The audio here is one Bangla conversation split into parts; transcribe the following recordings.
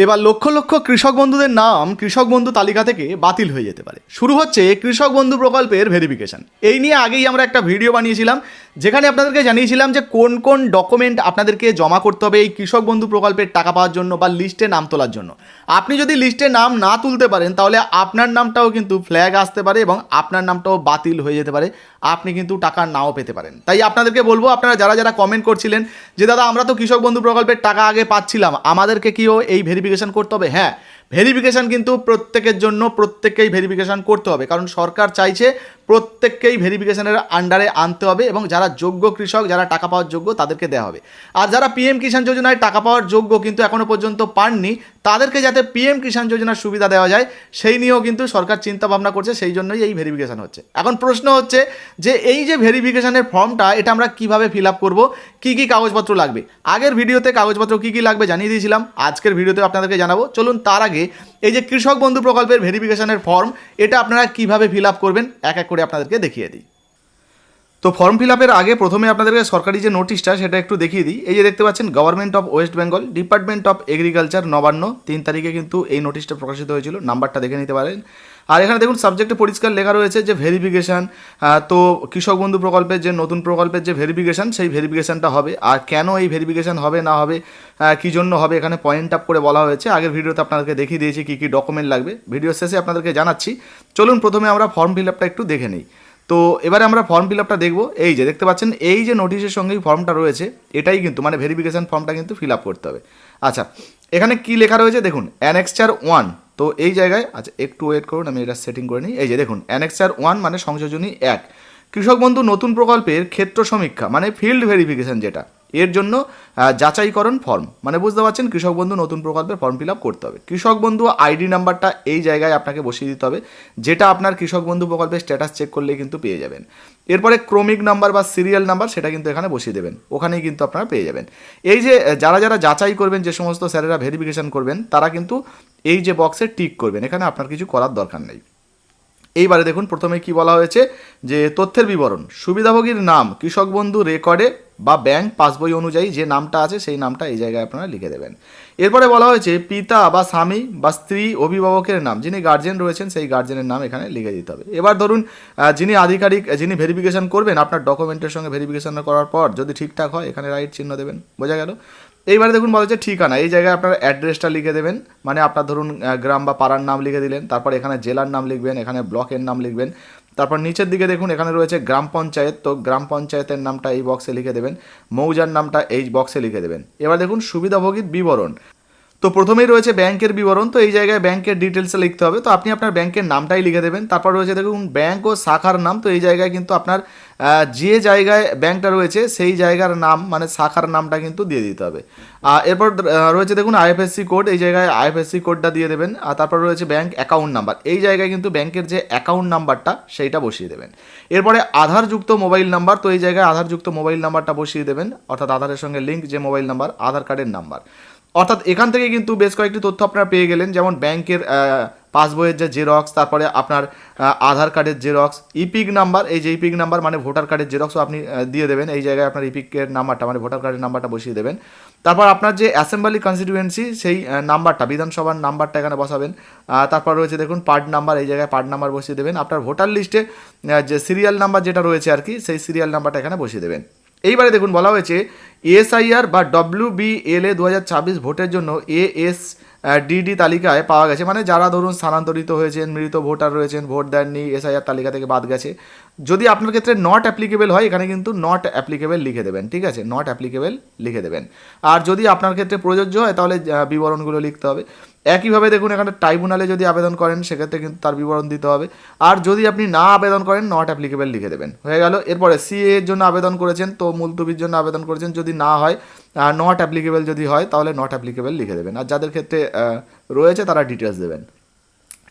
এবার লক্ষ লক্ষ কৃষক বন্ধুদের নাম কৃষক বন্ধু তালিকা থেকে বাতিল হয়ে যেতে পারে। শুরু হচ্ছে কৃষক বন্ধু প্রকল্পের ভেরিফিকেশন। এই নিয়ে আগেই আমরা একটা ভিডিও বানিয়েছিলাম, যেখানে আপনাদেরকে জানিয়েছিলাম যে কোন কোন ডকুমেন্ট আপনাদেরকে জমা করতে হবে এই কৃষক বন্ধু প্রকল্পের টাকা পাওয়ার জন্য বা লিস্টে নাম তোলার জন্য। আপনি যদি লিস্টে নাম না তুলতে পারেন তাহলে আপনার নামটাও কিন্তু ফ্ল্যাগ আসতে পারে এবং আপনার নামটাও বাতিল হয়ে যেতে পারে, আপনি কিন্তু টাকা নাও পেতে পারেন। তাই আপনাদেরকে বলবো, আপনারা যারা যারা কমেন্ট করছিলেন যে দাদা আমরা তো কৃষক বন্ধু প্রকল্পের টাকা আগে পাচ্ছিলাম, আমাদেরকে কিও এই ভেরিফিকেশন করতে হবে? হ্যাঁ, ভেরিফিকেশন কিন্তু প্রত্যেকের জন্য প্রত্যেককেই ভেরিফিকেশন করতে হবে, কারণ সরকার চাইছে প্রত্যেককেই ভেরিফিকেশনের আন্ডারে আনতে হবে এবং যারা যোগ্য কৃষক, যারা টাকা পাওয়ার যোগ্য তাদেরকে দেওয়া হবে। আর যারা পিএম কিষাণ যোজনায় টাকা পাওয়ার যোগ্য কিন্তু এখনও পর্যন্ত পাননি, তাদেরকে যাতে পিএম কিষাণ যোজনার সুবিধা দেওয়া যায় সেই নিয়েও কিন্তু সরকার চিন্তা ভাবনা করছে, সেই জন্যই এই ভেরিফিকেশন হচ্ছে। এখন প্রশ্ন হচ্ছে যে এই যে ভেরিফিকেশনের ফর্মটা, এটা আমরা কিভাবে ফিল আপ করবো, কী কী কাগজপত্র লাগবে? আগের ভিডিওতে কাগজপত্র কী কী লাগবে জানিয়ে দিয়েছিলাম, আজকের ভিডিওতে আপনাদেরকে জানাবো। চলুন তার আগে এই যে কৃষক বন্ধু প্রকল্পের ভেরিফিকেশনের ফর্ম, এটা আপনারা কিভাবে ফিল আপ করবেন এক এক করে আপনাদেরকে দেখিয়ে দিই। তো ফর্ম ফিল আপের আগে প্রথমে আপনাদেরকে সরকারি যে নোটিশটা সেটা একটু দেখিয়ে দিই। এই যে দেখতে পাচ্ছেন, government of West Bengal, department of agriculture, Nabanna, 3 তারিখে কিন্তু এই নোটিশটা প্রকাশিত হয়েছিল। নাম্বারটা দেখে নিতে পারেন। আর এখানে দেখুন সাবজেক্টে পরিষ্কার লেখা রয়েছে যে ভেরিফিকেশান। তো কৃষক বন্ধু প্রকল্পের যে নতুন প্রকল্পের যে ভেরিফিকেশান, সেই ভেরিফিকেশানটা হবে। আর কেন এই ভেরিফিকেশান হবে না হবে, কী জন্য হবে, এখানে পয়েন্ট আপ করে বলা হয়েছে। আগের ভিডিওতে আপনাদেরকে দেখিয়ে দিয়েছি কী কী ডকুমেন্ট লাগবে, ভিডিও শেষে আপনাদেরকে জানাচ্ছি। চলুন প্রথমে আমরা ফর্ম ফিল আপটা একটু দেখে নিই। তো এবারে আমরা ফর্ম ফিল আপটা দেখবো। এই যে দেখতে পাচ্ছেন, এই যে নোটিশের সঙ্গেই ফর্মটা রয়েছে, এটাই কিন্তু মানে ভেরিফিকেশান ফর্মটা কিন্তু ফিল আপ করতে হবে। আচ্ছা, এখানে কি লেখা রয়েছে দেখুন, অ্যানেক্সার 1। তো এই জায়গায় আচ্ছা একটু ওয়েট করুন, আমি এটা সেটিং করে নিই। এই যে দেখুন, অ্যানেক্সার 1 মানে সংযোজনী 1, কৃষক বন্ধু নতুন প্রকল্পের ক্ষেত্র সমীক্ষা মানে ফিল্ড ভেরিফিকেশান, যেটা এর জন্য যাচাইকরণ ফর্ম, মানে বুঝতে পারছেন কৃষক বন্ধু নতুন প্রকল্পের ফর্ম ফিল আপ করতে হবে। কৃষক বন্ধু আইডি নাম্বারটা এই জায়গায় আপনাকে বসিয়ে দিতে হবে, যেটা আপনার কৃষক বন্ধু প্রকল্পের স্ট্যাটাস চেক করলেই কিন্তু পেয়ে যাবেন। এরপরে ক্রমিক নাম্বার বা সিরিয়াল নাম্বার, সেটা কিন্তু এখানে বসিয়ে দেবেন, ওখানেই কিন্তু আপনারা পেয়ে যাবেন। এই যে যারা যারা যাচাই করবেন, যে সমস্ত স্যারেরা ভেরিফিকেশান করবেন, তারা কিন্তু এই যে বক্সে টিক করবেন, এখানে আপনার কিছু করার দরকার নেই। এইবারে দেখুন প্রথমে কি বলা হয়েছে যে তথ্যের বিবরণ, সুবিধাভোগীর নাম কৃষক বন্ধু রেকর্ডে বা ব্যাংক পাসবই অনুযায়ী যে নামটা আছে সেই নামটা এই জায়গায় আপনারা লিখে দেবেন। এরপরে বলা হয়েছে পিতা বা স্বামী বা স্ত্রী অভিভাবকের নাম, যিনি গার্জেন রয়েছেন সেই গার্জেনের নাম এখানে লিখে দিতে হবে। এবার ধরুন যিনি আধিকারিক, যিনি ভেরিফিকেশান করবেন, আপনার ডকুমেন্টের সঙ্গে ভেরিফিকেশান করার পর যদি ঠিকঠাক হয় এখানে রাইট চিহ্ন দেবেন, বোঝা গেল। এইবারে দেখুন বলা হচ্ছে ঠিকানা, এই জায়গায় আপনার অ্যাড্রেসটা লিখে দেবেন, মানে আপনার ধরুন গ্রাম বা পাড়ার নাম লিখে দিলেন, তারপর এখানে জেলার নাম লিখবেন, এখানে ব্লকের নাম লিখবেন। তারপর নিচের দিকে দেখুন এখানে রয়েছে গ্রাম পঞ্চায়েত, তো গ্রাম পঞ্চায়েতের নামটা এই বক্সে লিখে দেবেন, মৌজার নামটা এই বক্সে লিখে দেবেন। এবার দেখুন সুবিধাভোগীর বিবরণ, তো প্রথমেই রয়েছে ব্যাংকের বিবরণ, তো এই জায়গায় ব্যাংকের ডিটেলসে লিখতে হবে, তো আপনি আপনার ব্যাংকের নামটাই লিখে দেবেন। তারপর রয়েছে দেখুন ব্যাংক ও শাখার নাম, তো এই জায়গায় কিন্তু আপনার যে জায়গায় ব্যাংকটা রয়েছে সেই জায়গার নাম মানে শাখার নামটা কিন্তু দিয়ে দিতে হবে। এরপর রয়েছে দেখুন আইএফএসসি কোড, এই জায়গায় আইএফএসসি কোডটা দিয়ে দেবেন। আর তারপর রয়েছে ব্যাংক অ্যাকাউন্ট নাম্বার, এই জায়গায় কিন্তু ব্যাংকের যে অ্যাকাউন্ট নাম্বারটা সেইটা বসিয়ে দেবেন। এরপরে আধারযুক্ত মোবাইল নাম্বার, তো এই জায়গায় আধারযুক্ত মোবাইল নাম্বারটা বসিয়ে দেবেন, অর্থাৎ আধারের সঙ্গে লিঙ্ক যে মোবাইল নাম্বার, আধার কার্ডের নাম্বার। অর্থাৎ এখান থেকে কিন্তু বেশ কয়েকটি তথ্য আপনারা পেয়ে গেলেন, যেমন ব্যাংকের পাসবইয়ের যে জেরক্স, তারপরে আপনার আধার কার্ডের জেরক্স, ইপিক নাম্বার, এই যে ইপিক নাম্বার মানে ভোটার কার্ডের জেরক্সও আপনি দিয়ে দেবেন, এই জায়গায় আপনার ইপিকের নাম্বারটা মানে ভোটার কার্ডের নাম্বারটা বসিয়ে দেবেন। তারপর আপনার যে অ্যাসেম্বলি কনস্টিটিউয়েন্সি সেই নাম্বারটা, বিধানসভার নাম্বারটা এখানে বসাবেন। তারপর রয়েছে দেখুন পার্ট নাম্বার, এই জায়গায় পার্ট নাম্বার বসিয়ে দেবেন। আপনার ভোটার লিস্টে যে সিরিয়াল নাম্বার যেটা রয়েছে আর কি, সেই সিরিয়াল নাম্বারটা এখানে বসিয়ে দেবেন। এইবারে দেখুন বলা হয়েছে এসআইআর বা WBLA 2026 ভোটের জন্য ASDD তালিকায় পাওয়া গেছে, মানে যারা ধরুন স্থানান্তরিত হয়েছেন, মৃত ভোটার রয়েছেন, ভোট দেননি, এসআইআর তালিকা থেকে বাদ গেছে। যদি আপনার ক্ষেত্রে নট অ্যাপ্লিকেবল হয়, এখানে কিন্তু নট অ্যাপ্লিকেবল লিখে দেবেন, ঠিক আছে, নট অ্যাপ্লিকেবল লিখে দেবেন। আর যদি আপনার ক্ষেত্রে প্রযোজ্য হয় তাহলে বিবরণগুলো লিখতে হবে। একইভাবে দেখুন এখানে ট্রাইব্যুনালে যদি আবেদন করেন সেক্ষেত্রে কিন্তু তার বিবরণ দিতে হবে। আর যদি আপনি না আবেদন করেন নট অ্যাপ্লিকেবল লিখে দেবেন, হয়ে গেল। এরপরে সিএ এর জন্য আবেদন করেছেন, তো মুলতবির জন্য আবেদন করেছেন, যদি না হয় নট অ্যাপ্লিকেবল যদি হয় তাহলে নট অ্যাপ্লিকেবল লিখে দেবেন। আর যাদের ক্ষেত্রে রয়েছে তারা ডিটেলস দেবেন।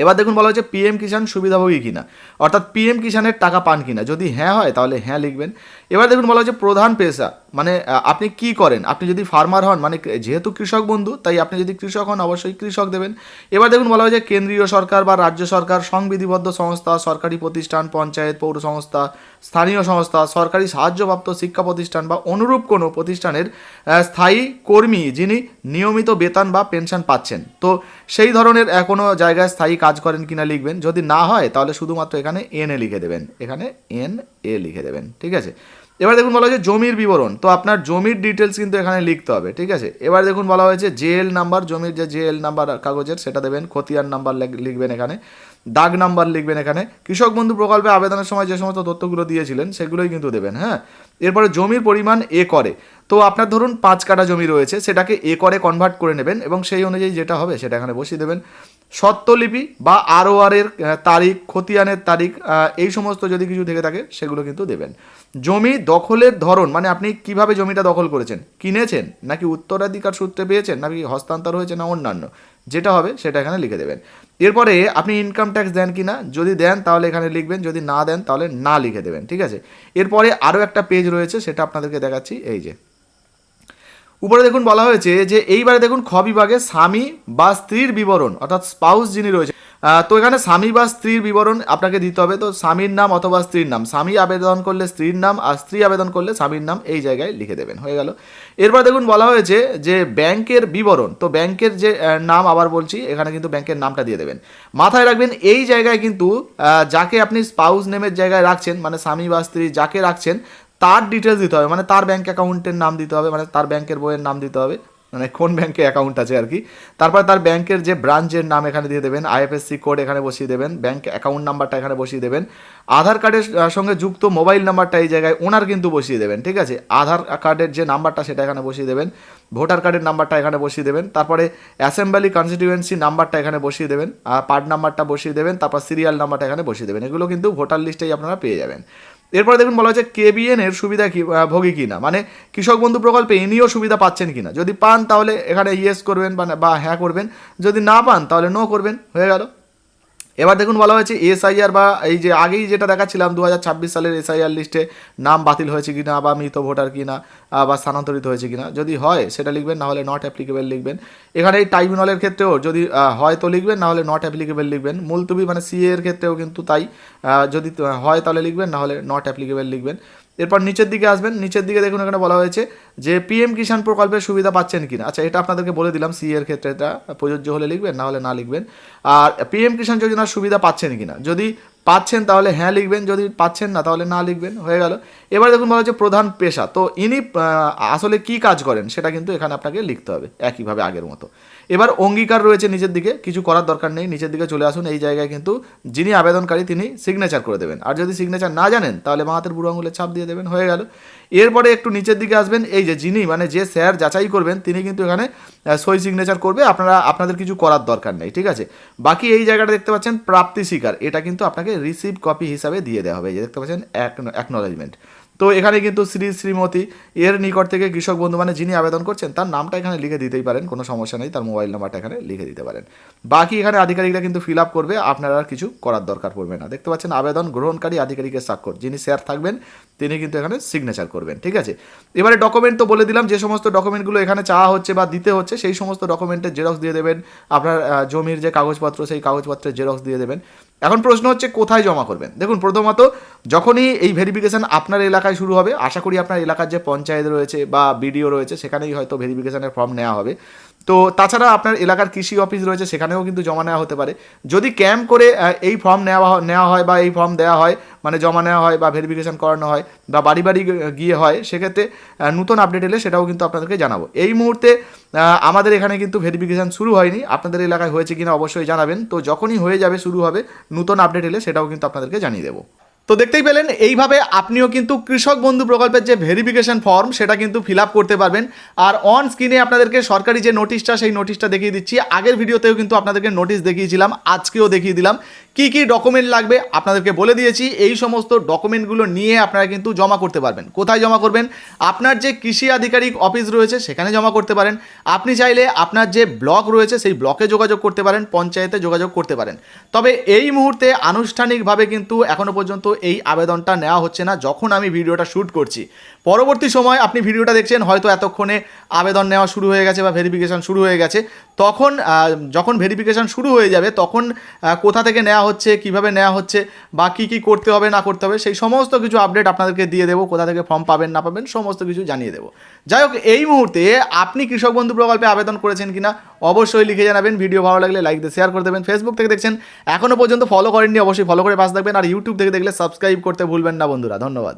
এবার দেখুন বলা হচ্ছে পিএম কিষাণ সুবিধাভোগী কিনা, অর্থাৎ পিএম কিষাণের টাকা পান কিনা, যদি হ্যাঁ হয় তাহলে হ্যাঁ লিখবেন। এবার দেখুন বলা হচ্ছে প্রধান পেশা, মানে আপনি কি করেন, আপনি যদি ফার্মার হন মানে যেহেতু কৃষক বন্ধু তাই আপনি যদি কৃষক হন অবশ্যই কৃষক দেবেন। এবার দেখুন বলা হয় যে কেন্দ্রীয় সরকার বা রাজ্য সরকার, সংবিধিবদ্ধ সংস্থা, সরকারি প্রতিষ্ঠান, পঞ্চায়েত, পৌর সংস্থা, স্থানীয় সংস্থা, সরকারি সাহায্যপ্রাপ্ত শিক্ষা প্রতিষ্ঠান বা অনুরূপ কোনো প্রতিষ্ঠানের স্থায়ী কর্মী যিনি নিয়মিত বেতন বা পেনশন পাচ্ছেন। তো সেই ধরনের কোনো জায়গায় স্থায়ী কাজ করেন কিনা লিখবেন, যদি না হয় তাহলে শুধুমাত্র এখানে এনএ লিখে দেবেন, এখানে এনএ লিখে দেবেন, ঠিক আছে। এবার দেখুন বলা হয়েছে জমির বিবরণ, তো আপনার জমির ডিটেলস কিন্তু এখানে লিখতে হবে, ঠিক আছে। এবার দেখুন বলা হয়েছে জেএল নাম্বার, জমির যে জেএল নাম্বার কাগজের সেটা দেবেন, খতিয়ান নাম্বার লিখবেন এখানে, দাগ নাম্বার লিখবেন এখানে, কৃষক বন্ধু প্রকল্পে আবেদনের সময় যে সমস্ত তথ্যগুলো দিয়েছিলেন সেগুলোই কিন্তু দেবেন, হ্যাঁ। এরপরে জমির পরিমাণ একরে, তো আপনার ধরুন 5 কাঠা জমি রয়েছে, সেটাকে একরে কনভার্ট করে নেবেন এবং সেই অনুযায়ী যেটা হবে সেটা এখানে বসিয়ে দেবেন। স্বত্বলিপি বা আরওআরের তারিখ, খতিয়ানের তারিখ, এই সমস্ত যদি কিছু থেকে থাকে সেগুলো কিন্তু দেবেন। জমি দখলের ধরন, মানে আপনি কিভাবে জমিটা দখল করেছেন, কিনেছেন নাকি উত্তরাধিকার সূত্রে পেয়েছেন নাকি হস্তান্তর হয়েছে না অন্যান্য, যেটা হবে সেটা এখানে লিখে দেবেন। এরপরে আপনি ইনকাম ট্যাক্স দেন কি না, যদি দেন তাহলে এখানে লিখবেন, যদি না দেন তাহলে না লিখে দেবেন, ঠিক আছে। এরপরে আরও একটা পেজ রয়েছে সেটা আপনাদেরকে দেখাচ্ছি, এই যে উপরে দেখুন বলা হয়েছে যে এইবারে দেখুন খ বিভাগে স্বামী বা স্ত্রীর বিবরণ, অর্থাৎ স্পাউস যিনি রয়েছে, তো এখানে স্বামী বা স্ত্রীর বিবরণ আপনাকে দিতে হবে। তো স্বামীর নাম অথবা স্ত্রীর নাম, স্বামী আবেদন করলে স্ত্রীর নাম আর স্ত্রী আবেদন করলে স্বামীর নাম এই জায়গায় লিখে দেবেন, হয়ে গেল। এরপর দেখুন বলা হয়েছে যে ব্যাংকের বিবরণ, তো ব্যাংকের যে নাম আবার বলছি এখানে কিন্তু ব্যাংকের নামটা দিয়ে দেবেন। মাথায় রাখবেন এই জায়গায় কিন্তু যাকে আপনি স্পাউস নেমের জায়গায় রাখছেন, মানে স্বামী বা স্ত্রী যাকে রাখছেন তার ডিটেলস দিতে হবে, মানে তার ব্যাঙ্ক অ্যাকাউন্টের নাম দিতে হবে, মানে তার ব্যাংকের বইয়ের নাম দিতে হবে, মানে কোন ব্যাংকে অ্যাকাউন্ট আছে আর কি। তারপর তার ব্যাংকের যে ব্রাঞ্চের নাম এখানে দিয়ে দেবেন, আইএফএসসি কোড এখানে বসিয়ে দেবেন, ব্যাংক অ্যাকাউন্ট নাম্বারটা এখানে বসিয়ে দেবেন, আধার কার্ডের সঙ্গে যুক্ত মোবাইল নাম্বারটা এই জায়গায় ওনার কিন্তু বসিয়ে দেবেন, ঠিক আছে। আধার কার্ডের যে নাম্বারটা সেটা এখানে বসিয়ে দেবেন, ভোটার কার্ডের নাম্বারটা এখানে বসিয়ে দেবেন, তারপরে অ্যাসেম্বলি কনস্টিটিউয়েন্সি নাম্বারটা এখানে বসিয়ে দেবেন, আর পার্ট নাম্বারটা বসিয়ে দেবেন, তারপর সিরিয়াল নাম্বারটা এখানে বসিয়ে দেবেন। এগুলো কিন্তু ভোটার লিস্টেই আপনারা পেয়ে যাবেন। এরপরে দেখুন বলা হচ্ছে কেবিএন এর সুবিধা কি ভোগী কিনা, মানে কৃষক বন্ধু প্রকল্পে ইনিও সুবিধা পাচ্ছেন কিনা, যদি পান তাহলে এখানে ইয়েস করবেন বা হ্যাঁ করবেন, যদি না পান তাহলে নো করবেন, হয়ে গেল। এবার দেখুন বলা হয়েছে এসআইআর বা এই যে আগেই যেটা দেখাচ্ছিলাম 2026 সালের এসআইআর লিস্টে নাম বাতিল হয়েছে কিনা বা মৃত ভোটার কিনা বা স্থানান্তরিত হয়েছে কিনা, যদি হয় সেটা লিখবেন, না হলে নট অ্যাপ্লিকেবল লিখবেন। এখানে এই ট্রাইব্যুনালের ক্ষেত্রেও যদি হয় তো লিখবেন, না হলে নট অ্যাপ্লিকেবল লিখবেন। মুলতবি মানে সিএ এর ক্ষেত্রেও কিন্তু তাই, যদি হয় তাহলে লিখবেন, না হলে নট অ্যাপ্লিকেবল লিখবেন। এরপর নিচের দিকে আসবেন, নিচের দিকে দেখুন এখানে বলা হয়েছে যে পিএম কিষাণ প্রকল্পের সুবিধা পাচ্ছেন কিনা। আচ্ছা, এটা আপনাদেরকে বলে দিলাম, সি এর ক্ষেত্রে এটা প্রযোজ্য হলে লিখবেন, না হলে না লিখবেন। আর পিএম কিষাণ যোজনার সুবিধা পাচ্ছেন কিনা, যদি পাচ্ছেন তাহলে হ্যাঁ লিখবেন, যদি পাচ্ছেন না তাহলে না লিখবেন, হয়ে গেল। এবার দেখুন বলা হচ্ছে প্রধান পেশা, তো ইনি আসলে কি কাজ করেন সেটা কিন্তু এখানে আপনাকে লিখতে হবে একইভাবে আগের মতো। এবার অঙ্গীকার রয়েছে নিচের দিকে, কিছু করার দরকার নেই, নিচের দিকে চলে আসুন। এই জায়গায় কিন্তু যিনি আবেদনকারী তিনি সিগনেচার করে দেবেন, আর যদি সিগনেচার না জানেন তাহলে বাঁ হাতের বুড়ো আঙুলের ছাপ দিয়ে দেবেন, হয়ে গেল। এরপরে একটু নিচের দিকে আসবেন, এই যে যিনি মানে যে স্যার যাচাই করবেন তিনি কিন্তু এখানে সই সিগনেচার করবে, আপনাদের কিছু করার দরকার নেই, ঠিক আছে। বাকি এই জায়গাটা দেখতে পাচ্ছেন প্রাপ্তি স্বীকার, এটা কিন্তু আপনাকে রিসিভ কপি হিসাবে দিয়ে দেওয়া হবে, এই যে দেখতে পাচ্ছেন অ্যাকনোলেজমেন্ট। তো এখানে কিন্তু শ্রী শ্রীমতী এর নিকট থেকে কৃষক বন্ধু মানে যিনি আবেদন করছেন তার নামটা এখানে লিখে দিতেই পারেন, কোনো সমস্যা নেই, তার মোবাইল নাম্বারটা এখানে লিখে দিতে পারেন। বাকি এখানে আধিকারিকরা কিন্তু ফিল আপ করবে, আপনারা আর কিছু করার দরকার পড়বে না। দেখতে পাচ্ছেন আবেদন গ্রহণকারী আধিকারিকের স্বাক্ষর, যিনি স্যার থাকবেন তিনি কিন্তু এখানে সিগনেচার করবেন, ঠিক আছে। এবারে ডকুমেন্ট তো বলে দিলাম, যে সমস্ত ডকুমেন্টগুলো এখানে চাওয়া হচ্ছে বা দিতে হচ্ছে সেই সমস্ত ডকুমেন্টের জেরক্স দিয়ে দেবেন, আপনার জমির যে কাগজপত্র সেই কাগজপত্রের জেরক্স দিয়ে দেবেন। এখন প্রশ্ন হচ্ছে কোথায় জমা করবেন। দেখুন প্রথমত যখনই এই ভেরিফিকেশান আপনার এলাকায় শুরু হবে, আশা করি আপনার এলাকার যে পঞ্চায়েত রয়েছে বা বিডিও রয়েছে সেখানেই হয়তো ভেরিফিকেশানের ফর্ম নেওয়া হবে। তো তাছাড়া আপনার এলাকার কৃষি অফিস রয়েছে সেখানেও কিন্তু জমা নেওয়া হতে পারে। যদি ক্যাম্প করে এই ফর্ম নেওয়া হয় বা এই ফর্ম দেওয়া হয়, মানে জমা নেওয়া হয় বা ভেরিফিকেশান করানো হয় বা বাড়ি বাড়ি গিয়ে হয়, সেক্ষেত্রে নতুন আপডেট এলে সেটাও কিন্তু আপনাদেরকে জানাবো। এই মুহূর্তে আমাদের এখানে কিন্তু ভেরিফিকেশান শুরু হয়নি, আপনাদের এলাকায় হয়েছে কিনা অবশ্যই জানাবেন। তো যখনই হয়ে যাবে, শুরু হবে, নতুন আপডেট এলে সেটাও কিন্তু আপনাদেরকে জানিয়ে দেবো। তো দেখতেই পেলেন এইভাবে আপনিও কিন্তু কৃষক বন্ধু প্রকল্পের যে ভেরিফিকেশন ফর্ম সেটা কিন্তু ফিল আপ করতে পারবেন। আর অন স্ক্রিনে আপনাদেরকে সরকারি যে নোটিশটা সেই নোটিশটা দেখিয়ে দিচ্ছি, আগের ভিডিওতেও কিন্তু আপনাদেরকে নোটিশ দেখিয়েছিলাম, আজকেও দেখিয়ে দিলাম কি কি ডকুমেন্ট লাগবে আপনাদেরকে বলে দিয়েছি। এই সমস্ত ডকুমেন্টগুলো নিয়ে আপনারা কিন্তু জমা করতে পারবেন। কোথায় জমা করবেন? আপনার যে কৃষি আধিকারিক অফিস রয়েছে সেখানে জমা করতে পারেন। আপনি চাইলে আপনার যে ব্লক রয়েছে সেই ব্লকে যোগাযোগ করতে পারেন, পঞ্চায়েতে যোগাযোগ করতে পারেন। তবে এই মুহূর্তে আনুষ্ঠানিকভাবে কিন্তু এখনও পর্যন্ত এই আবেদনটা নেওয়া হচ্ছে না। যখন আমি ভিডিওটা শ্যুট করছি পরবর্তী সময় আপনি ভিডিওটা দেখছেন, হয়তো এতক্ষণে আবেদন নেওয়া শুরু হয়ে গেছে বা ভেরিফিকেশান শুরু হয়ে গেছে। তখন যখন ভেরিফিকেশান শুরু হয়ে যাবে তখন কোথা থেকে নেওয়া হচ্ছে, কিভাবে নেওয়া হচ্ছে বা কী কী করতে হবে না করতে হবে সেই সমস্ত কিছু আপডেট আপনাদেরকে দিয়ে দেবো। কোথা থেকে ফর্ম পাবেন না পাবেন সমস্ত কিছু জানিয়ে দেবো। যাই হোক, এই মুহূর্তে আপনি কৃষক বন্ধু প্রকল্পে আবেদন করেছেন কিনা অবশ্যই লিখে জানাবেন। ভিডিও ভালো লাগলে লাইক দিয়ে শেয়ার করে দেবেন। ফেসবুক থেকে দেখছেন, এখনও পর্যন্ত ফলো করেননি অবশ্যই ফলো করে পাশ থাকবেন। আর ইউটিউব থেকে দেখলে সাবস্ক্রাইব করতে ভুলবেন না বন্ধুরা। ধন্যবাদ।